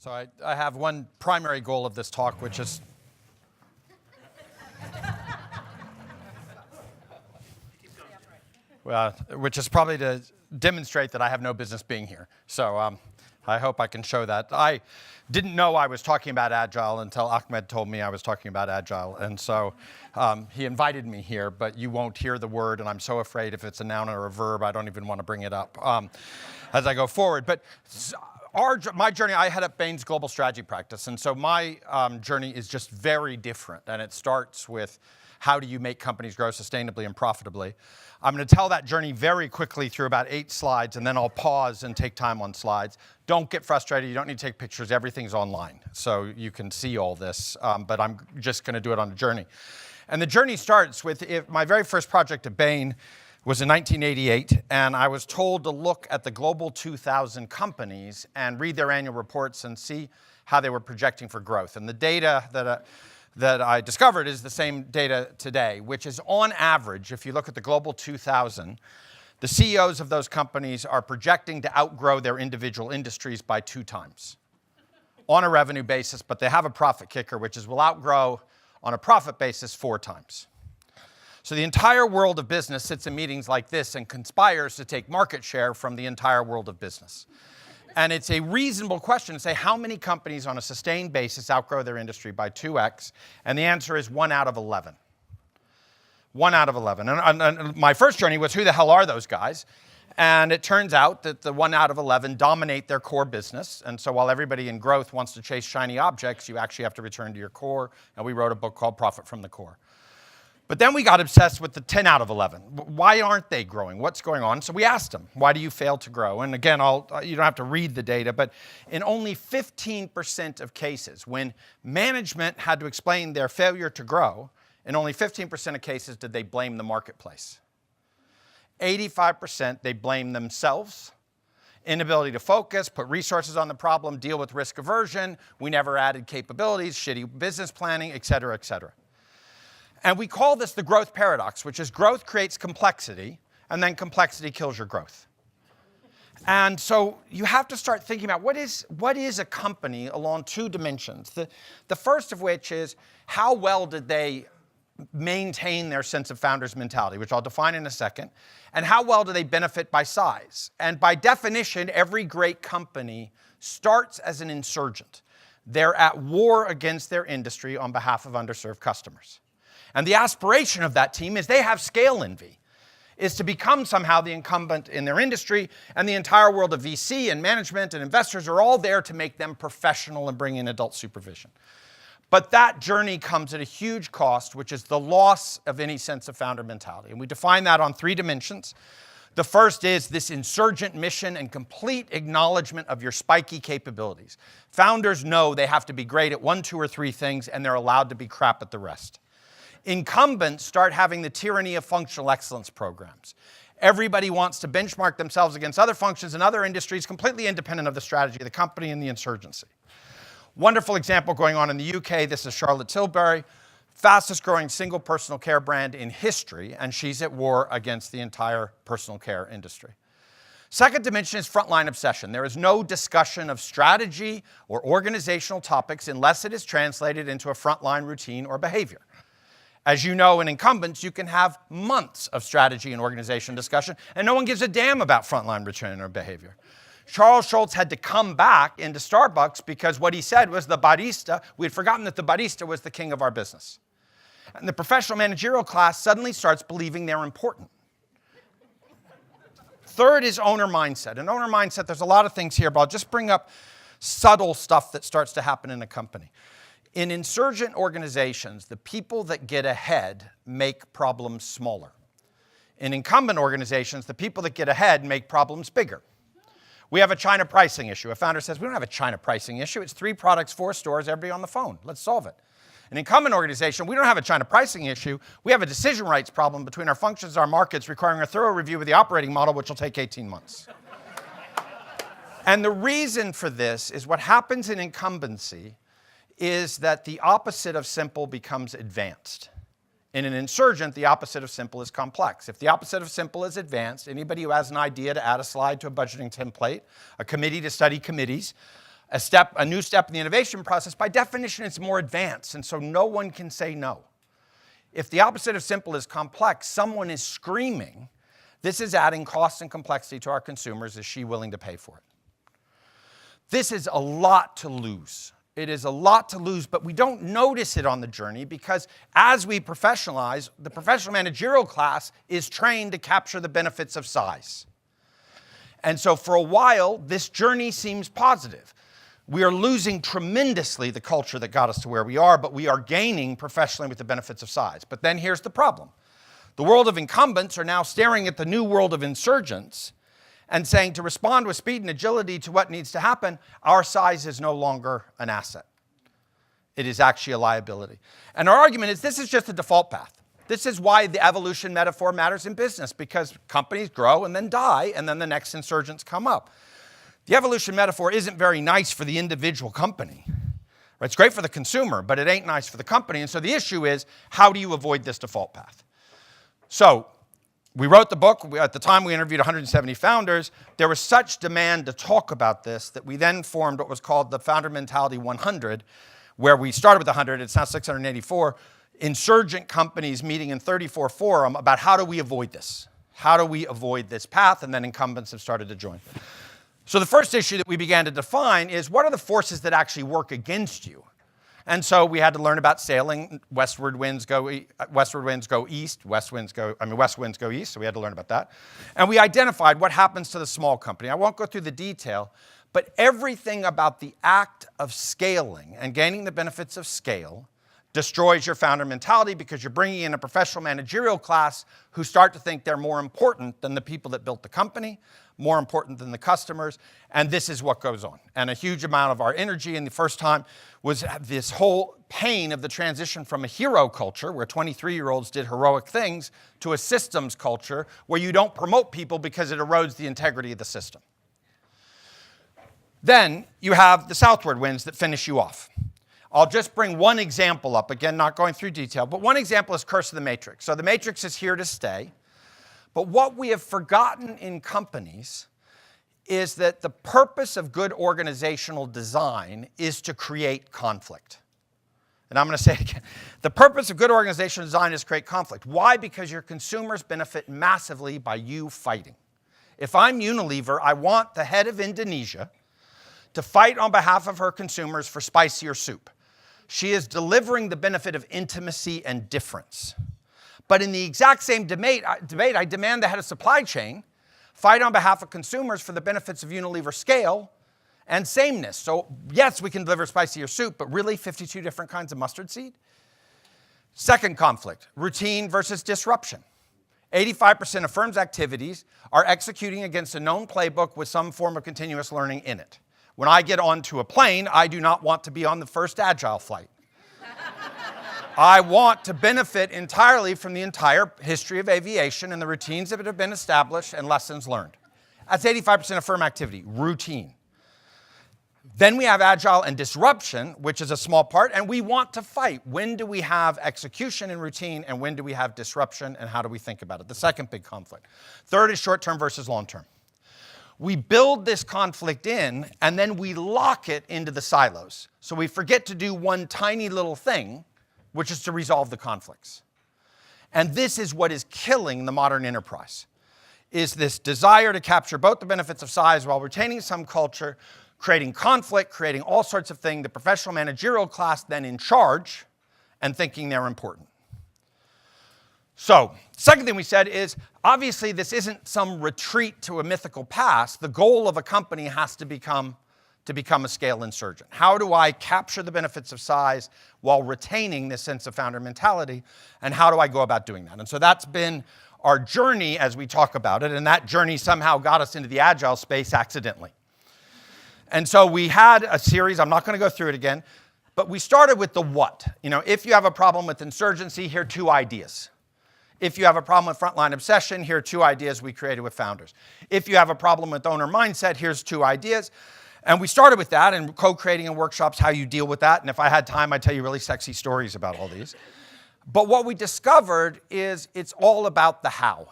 So I have one primary goal of this talk, which is probably to demonstrate that I have no business being here. So I hope I can show that. I didn't know I was talking about Agile until Ahmed told me I was talking about Agile. And so he invited me here, but you won't hear the word, and I'm so afraid if it's a noun or a verb, I don't even want to bring it up as I go forward. But my journey, I head up Bain's global strategy practice, and so my journey is just very different, and it starts with how do you make companies grow sustainably and profitably. I'm going to tell that journey very quickly through about 8 slides, and then I'll pause and take time on slides. Don't get frustrated. You don't need to take pictures. Everything's online, so you can see all this, but I'm just going to do it on a journey. And the journey starts with my very first project at Bain was in 1988, and I was told to look at the Global 2000 companies and read their annual reports and see how they were projecting for growth. And the data that I discovered is the same data today, which is on average, if you look at the Global 2000, the CEOs of those companies are projecting to outgrow their individual industries by 2 times on a revenue basis, but they have a profit kicker, which is will outgrow on a profit basis 4 times. So the entire world of business sits in meetings like this and conspires to take market share from the entire world of business. And it's a reasonable question to say how many companies on a sustained basis outgrow their industry by 2x, and the answer is 1 out of 11. 1 out of 11. And my first journey was, who the hell are those guys? And it turns out that the 1 out of 11 dominate their core business. And so while everybody in growth wants to chase shiny objects, you actually have to return to your core. And we wrote a book called Profit from the Core. But then we got obsessed with the 10 out of 11. Why aren't they growing? What's going on? So we asked them, why do you fail to grow? And again, you don't have to read the data, but in only 15% of cases, when management had to explain their failure to grow, in only 15% of cases did they blame the marketplace. 85% they blamed themselves, inability to focus, put resources on the problem, deal with risk aversion, we never added capabilities, shitty business planning, et cetera, et cetera. And we call this the growth paradox, which is growth creates complexity, and then complexity kills your growth. And so you have to start thinking about what is a company along 2 dimensions. The first of which is how well did they maintain their sense of founder's mentality, which I'll define in a second, and how well do they benefit by size? And by definition, every great company starts as an insurgent. They're at war against their industry on behalf of underserved customers. And the aspiration of that team is they have scale envy, is to become somehow the incumbent in their industry, and the entire world of VC and management and investors are all there to make them professional and bring in adult supervision. But that journey comes at a huge cost, which is the loss of any sense of founder mentality. And we define that on 3 dimensions. The first is this insurgent mission and complete acknowledgement of your spiky capabilities. Founders know they have to be great at 1, 2, or 3 things, and they're allowed to be crap at the rest. Incumbents start having the tyranny of functional excellence programs. Everybody wants to benchmark themselves against other functions in other industries, completely independent of the strategy of the company and the insurgency. Wonderful example going on in the UK. This is Charlotte Tilbury, fastest growing single personal care brand in history, and she's at war against the entire personal care industry. Second dimension is frontline obsession. There is no discussion of strategy or organizational topics unless it is translated into a frontline routine or behavior. As you know, in incumbents, you can have months of strategy and organization discussion, and no one gives a damn about frontline routine or behavior. Charles Schultz had to come back into Starbucks because what he said was the barista, we had forgotten that the barista was the king of our business. And the professional managerial class suddenly starts believing they're important. Third is owner mindset. And owner mindset, there's a lot of things here, but I'll just bring up subtle stuff that starts to happen in a company. In insurgent organizations, the people that get ahead make problems smaller. In incumbent organizations, the people that get ahead make problems bigger. We have a China pricing issue. A founder says, we don't have a China pricing issue. It's 3 products, 4 stores, everybody on the phone. Let's solve it. An incumbent organization, we don't have a China pricing issue. We have a decision rights problem between our functions and our markets requiring a thorough review of the operating model, which will take 18 months. And the reason for this is what happens in incumbency is that the opposite of simple becomes advanced. In an insurgent, the opposite of simple is complex. If the opposite of simple is advanced, anybody who has an idea to add a slide to a budgeting template, a committee to study committees, a new step in the innovation process, by definition, it's more advanced, and so no one can say no. If the opposite of simple is complex, someone is screaming, this is adding cost and complexity to our consumers. Is she willing to pay for it? This is a lot to lose. It is a lot to lose, but we don't notice it on the journey because as we professionalize, the professional managerial class is trained to capture the benefits of size. And so for a while, this journey seems positive. We are losing tremendously the culture that got us to where we are, but we are gaining professionally with the benefits of size. But then here's the problem. The world of incumbents are now staring at the new world of insurgents and saying to respond with speed and agility to what needs to happen, our size is no longer an asset. It is actually a liability. And our argument is this is just the default path. This is why the evolution metaphor matters in business, because companies grow and then die, and then the next insurgents come up. The evolution metaphor isn't very nice for the individual company. Right? It's great for the consumer, but it ain't nice for the company. And so the issue is, how do you avoid this default path? So we wrote the book. At the time, we interviewed 170 founders. There was such demand to talk about this that we then formed what was called the Founder Mentality 100, where we started with 100. It's now 684. Insurgent companies meeting in 34 forum about how do we avoid this? How do we avoid this path? And then incumbents have started to join. So the first issue that we began to define is, what are the forces that actually work against you? And so we had to learn about sailing. West winds go east, west winds go east, so we had to learn about that. And we identified what happens to the small company. I won't go through the detail, but everything about the act of scaling and gaining the benefits of scale destroys your founder mentality, because you're bringing in a professional managerial class who start to think they're more important than the people that built the company, more important than the customers, and this is what goes on. And a huge amount of our energy in the first time was this whole pain of the transition from a hero culture, where 23-year-olds did heroic things, to a systems culture where you don't promote people because it erodes the integrity of the system. Then you have the southward winds that finish you off. I'll just bring one example up, again, not going through detail, but one example is Curse of the Matrix. So the Matrix is here to stay, but what we have forgotten in companies is that the purpose of good organizational design is to create conflict. And I'm going to say it again. The purpose of good organizational design is to create conflict. Why? Because your consumers benefit massively by you fighting. If I'm Unilever, I want the head of Indonesia to fight on behalf of her consumers for spicier soup. She is delivering the benefit of intimacy and difference. But in the exact same debate, I demand the head of supply chain fight on behalf of consumers for the benefits of Unilever scale and sameness. So yes, we can deliver spicier soup, but really 52 different kinds of mustard seed? Second conflict, routine versus disruption. 85% of firms' activities are executing against a known playbook with some form of continuous learning in it. When I get onto a plane, I do not want to be on the first Agile flight. I want to benefit entirely from the entire history of aviation and the routines that have been established and lessons learned. That's 85% of firm activity, routine. Then we have Agile and disruption, which is a small part, and we want to fight. When do we have execution and routine, and when do we have disruption, and how do we think about it? The second big conflict. Third is short-term versus long-term. We build this conflict in, and then we lock it into the silos. So we forget to do one tiny little thing, which is to resolve the conflicts. And this is what is killing the modern enterprise, is this desire to capture both the benefits of size while retaining some culture, creating conflict, creating all sorts of things, the professional managerial class then in charge and thinking they're important. So, second thing we said is, obviously this isn't some retreat to a mythical past. The goal of a company has to become a scale insurgent. How do I capture the benefits of size while retaining this sense of founder mentality? And how do I go about doing that? And so that's been our journey as we talk about it. And that journey somehow got us into the Agile space accidentally. And so we had a series, I'm not going to go through it again, but we started with the what. If you have a problem with insurgency, here are 2 ideas. If you have a problem with frontline obsession, here are 2 ideas we created with founders. If you have a problem with owner mindset, here's 2 ideas. And we started with that and co-creating in workshops how you deal with that. And if I had time, I'd tell you really sexy stories about all these. But what we discovered is it's all about the how.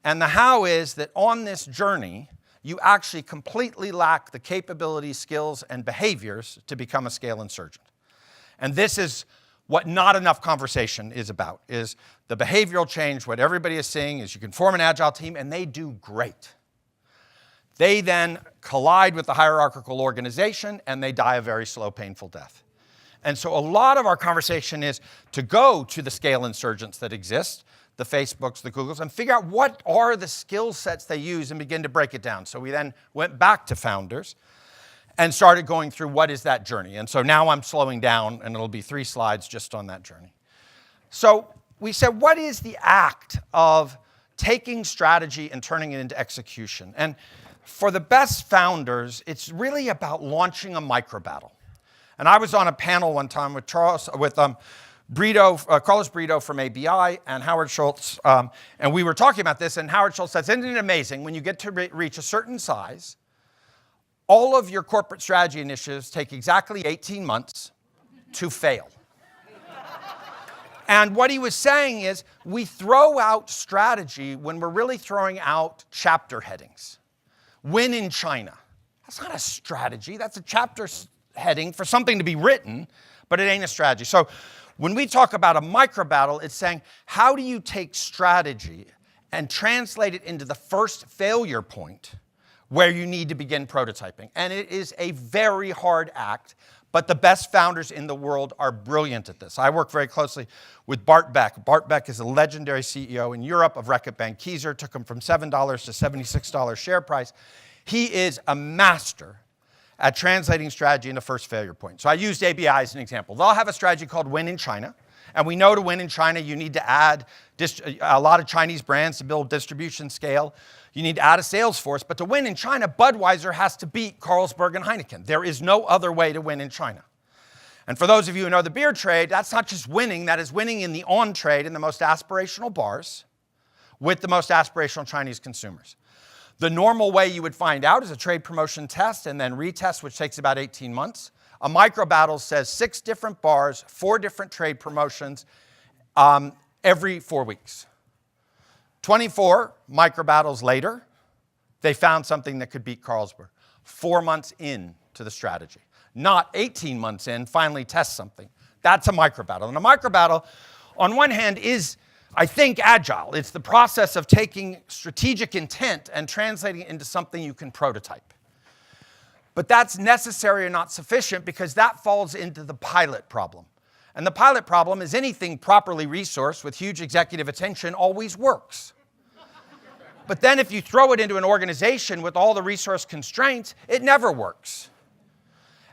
And the how is that on this journey, you actually completely lack the capabilities, skills, and behaviors to become a scale insurgent. And this is what not enough conversation is about, is the behavioral change. What everybody is seeing is you can form an agile team, and they do great. They then collide with the hierarchical organization, and they die a very slow, painful death. And so a lot of our conversation is to go to the scale insurgents that exist, the Facebooks, the Googles, and figure out what are the skill sets they use and begin to break it down. So we then went back to founders and started going through what is that journey. And so now I'm slowing down, and it'll be 3 slides just on that journey. So we said, what is the act of taking strategy and turning it into execution? And for the best founders, it's really about launching a micro battle. And I was on a panel one time with Carlos Brito from ABI and Howard Schultz, and we were talking about this, and Howard Schultz says, isn't it amazing when you get to reach a certain size, all of your corporate strategy initiatives take exactly 18 months to fail. And what he was saying is, we throw out strategy when we're really throwing out chapter headings. Win in China. That's not a strategy, that's a chapter heading for something to be written, but it ain't a strategy. So when we talk about a micro battle, it's saying, how do you take strategy and translate it into the first failure point where you need to begin prototyping? And it is a very hard act, but the best founders in the world are brilliant at this. I work very closely with Bart Beck. Bart Beck is a legendary CEO in Europe of Reckitt Benckiser, took him from $7 to $76 share price. He is a master at translating strategy into first failure point. So I used ABI as an example. They'll have a strategy called Win in China. And we know to win in China, you need to add a lot of Chinese brands to build distribution scale. You need to add a sales force. But to win in China, Budweiser has to beat Carlsberg and Heineken. There is no other way to win in China. And for those of you who know the beer trade, that's not just winning. That is winning in the on-trade in the most aspirational bars with the most aspirational Chinese consumers. The normal way you would find out is a trade promotion test and then retest, which takes about 18 months. A micro battle says 6 different bars, 4 different trade promotions every 4 weeks. 24 micro battles later, they found something that could beat Carlsberg. 4 months into the strategy. Not 18 months in, finally test something. That's a micro battle. And a micro battle, on one hand, is, I think, agile. It's the process of taking strategic intent and translating it into something you can prototype. But that's necessary and not sufficient because that falls into the pilot problem. And the pilot problem is anything properly resourced with huge executive attention always works. But then if you throw it into an organization with all the resource constraints, it never works.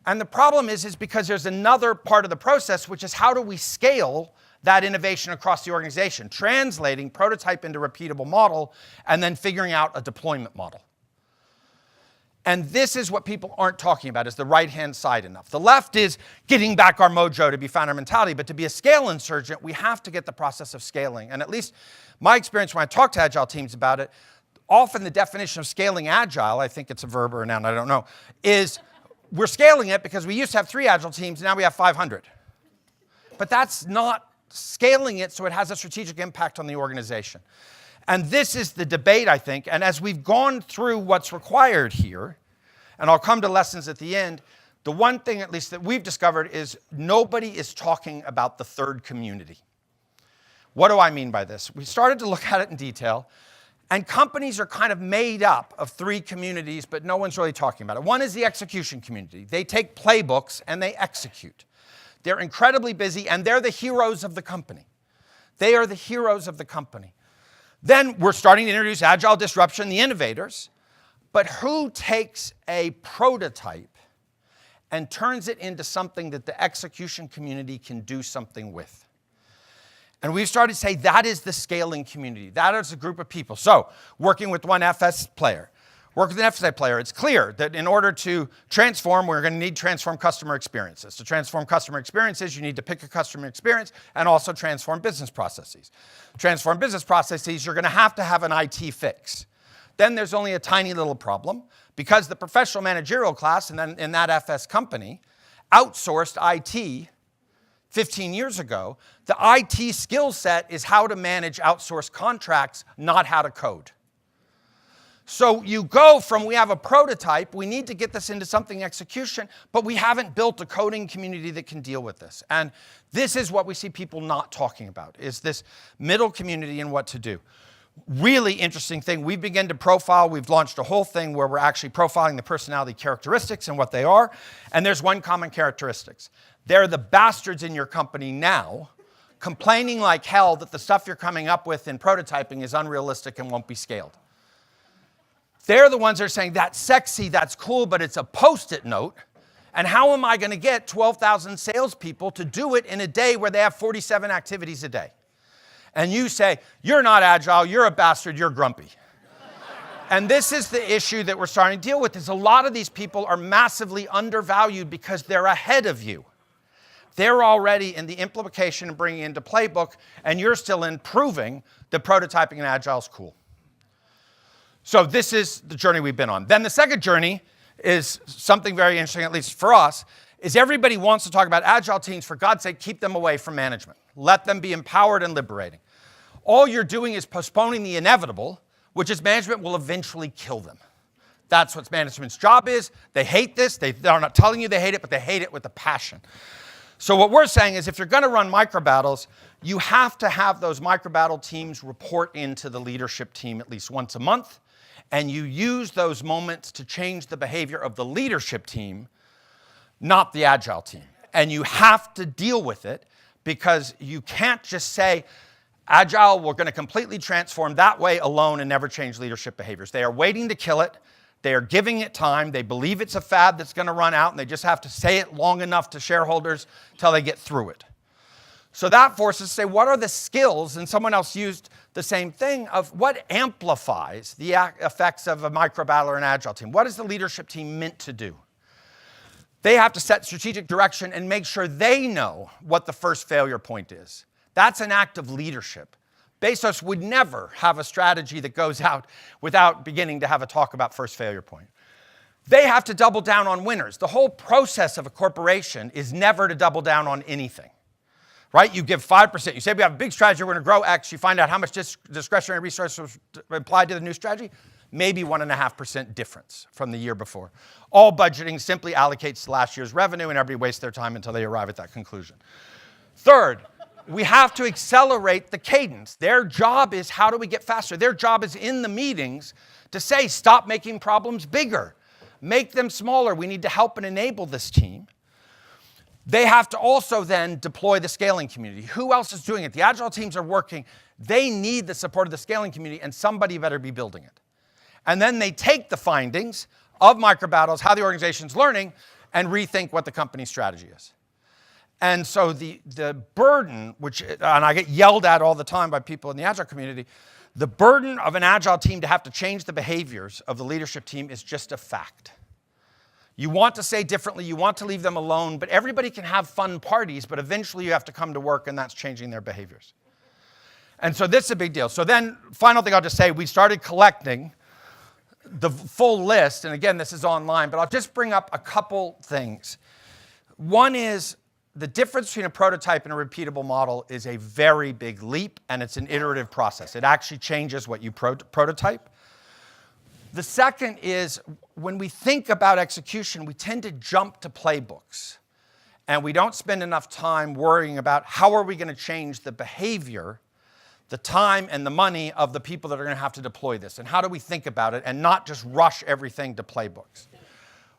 And the problem is because there's another part of the process, which is how do we scale that innovation across the organization, translating prototype into repeatable model, and then figuring out a deployment model. And this is what people aren't talking about, is the right-hand side enough. The left is getting back our mojo to be founder mentality, but to be a scale insurgent, we have to get the process of scaling. And at least my experience when I talk to agile teams about it, often the definition of scaling agile, I think it's a verb or a noun, I don't know, is we're scaling it because we used to have 3 agile teams, now we have 500. But that's not scaling it so it has a strategic impact on the organization. And this is the debate, I think. And as we've gone through what's required here, and I'll come to lessons at the end, the one thing at least that we've discovered is nobody is talking about the third community. What do I mean by this? We started to look at it in detail, and companies are kind of made up of 3 communities, but no one's really talking about it. One is the execution community. They take playbooks and they execute. They're incredibly busy, and they're the heroes of the company. They are the heroes of the company. Then we're starting to introduce agile disruption, the innovators. But who takes a prototype and turns it into something that the execution community can do something with? And we've started to say that is the scaling community. That is a group of people. So working with one FS player, work with an FSA player, it's clear that in order to transform, we're going to need to transform customer experiences. To transform customer experiences, you need to pick a customer experience and also transform business processes. Transform business processes, you're going to have an IT fix. Then there's only a tiny little problem because the professional managerial class and then in that FS company outsourced IT 15 years ago. The IT skill set is how to manage outsourced contracts, not how to code. So you go from, we have a prototype, we need to get this into something execution, but we haven't built a coding community that can deal with this. And this is what we see people not talking about, is this middle community and what to do. Really interesting thing, we begin to profile, we've launched a whole thing where we're actually profiling the personality characteristics and what they are, and there's one common characteristics. They're the bastards in your company now, complaining like hell that the stuff you're coming up with in prototyping is unrealistic and won't be scaled. They're the ones that are saying, that's sexy, that's cool, but it's a Post-it note. And how am I going to get 12,000 salespeople to do it in a day where they have 47 activities a day? And you say, you're not agile, you're a bastard, you're grumpy. And this is the issue that we're starting to deal with, is a lot of these people are massively undervalued because they're ahead of you. They're already in the implication and bringing into playbook, and you're still in proving that prototyping and agile is cool. So this is the journey we've been on. Then the second journey is something very interesting, at least for us, is everybody wants to talk about agile teams. For God's sake, keep them away from management. Let them be empowered and liberating. All you're doing is postponing the inevitable, which is management will eventually kill them. That's what management's job is. They hate this. They're not telling you they hate it, but they hate it with a passion. So what we're saying is if you're going to run micro battles, you have to have those micro battle teams report into the leadership team at least once a month. And you use those moments to change the behavior of the leadership team, not the agile team. And you have to deal with it because you can't just say, agile, we're going to completely transform that way alone and never change leadership behaviors. They are waiting to kill it. They are giving it time. They believe it's a fad that's going to run out, and they just have to say it long enough to shareholders till they get through it. So that forces us to say, what are the skills, and someone else used the same thing, of what amplifies the effects of a micro battle or an agile team? What is the leadership team meant to do? They have to set strategic direction and make sure they know what the first failure point is. That's an act of leadership. Bezos would never have a strategy that goes out without beginning to have a talk about first failure point. They have to double down on winners. The whole process of a corporation is never to double down on anything. Right? You give 5%. You say we have a big strategy, we're going to grow X. You find out how much discretionary resources applied to the new strategy. Maybe 1.5% difference from the year before. All budgeting simply allocates to last year's revenue, and everybody wastes their time until they arrive at that conclusion. Third, we have to accelerate the cadence. Their job is how do we get faster? Their job is in the meetings to say, stop making problems bigger. Make them smaller. We need to help and enable this team. They have to also then deploy the scaling community. Who else is doing it? The agile teams are working. They need the support of the scaling community, and somebody better be building it. And then they take the findings of micro battles, how the organization's learning, and rethink what the company strategy is. And so the burden, and I get yelled at all the time by people in the agile community, the burden of an agile team to have to change the behaviors of the leadership team is just a fact. You want to say differently, you want to leave them alone, but everybody can have fun parties, but eventually you have to come to work, and that's changing their behaviors. And so this is a big deal. So then, final thing I'll just say, we started collecting the full list, and again, this is online, but I'll just bring up a couple things. One is the difference between a prototype and a repeatable model is a very big leap, and it's an iterative process. It actually changes what you prototype. The second is when we think about execution, we tend to jump to playbooks, and we don't spend enough time worrying about how are we going to change the behavior, the time and the money of the people that are going to have to deploy this, and how do we think about it and not just rush everything to playbooks.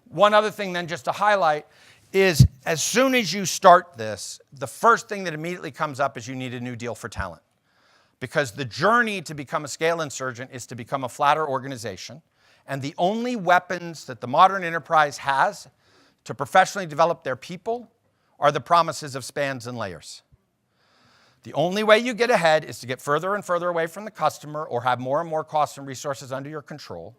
One other thing then just to highlight is as soon as you start this, the first thing that immediately comes up is you need a new deal for talent. Because the journey to become a scale insurgent is to become a flatter organization. And the only weapons that the modern enterprise has to professionally develop their people are the promises of spans and layers. The only way you get ahead is to get further and further away from the customer or have more and more costs and resources under your control.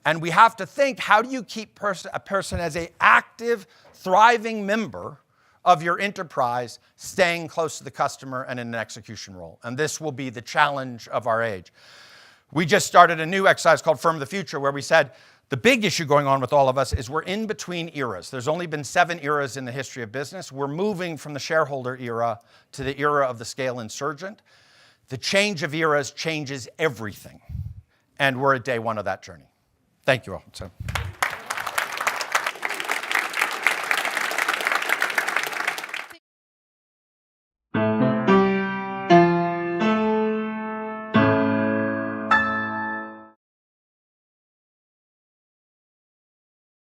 And we have to think, how do you keep a person as an active, thriving member of your enterprise staying close to the customer and in an execution role? And this will be the challenge of our age. We just started a new exercise called Firm of the Future, where we said the big issue going on with all of us is we're in between eras. There's only been 7 eras in the history of business. We're moving from the shareholder era to the era of the scale insurgent. The change of eras changes everything. and we're at day one of that journey. Thank you all. So.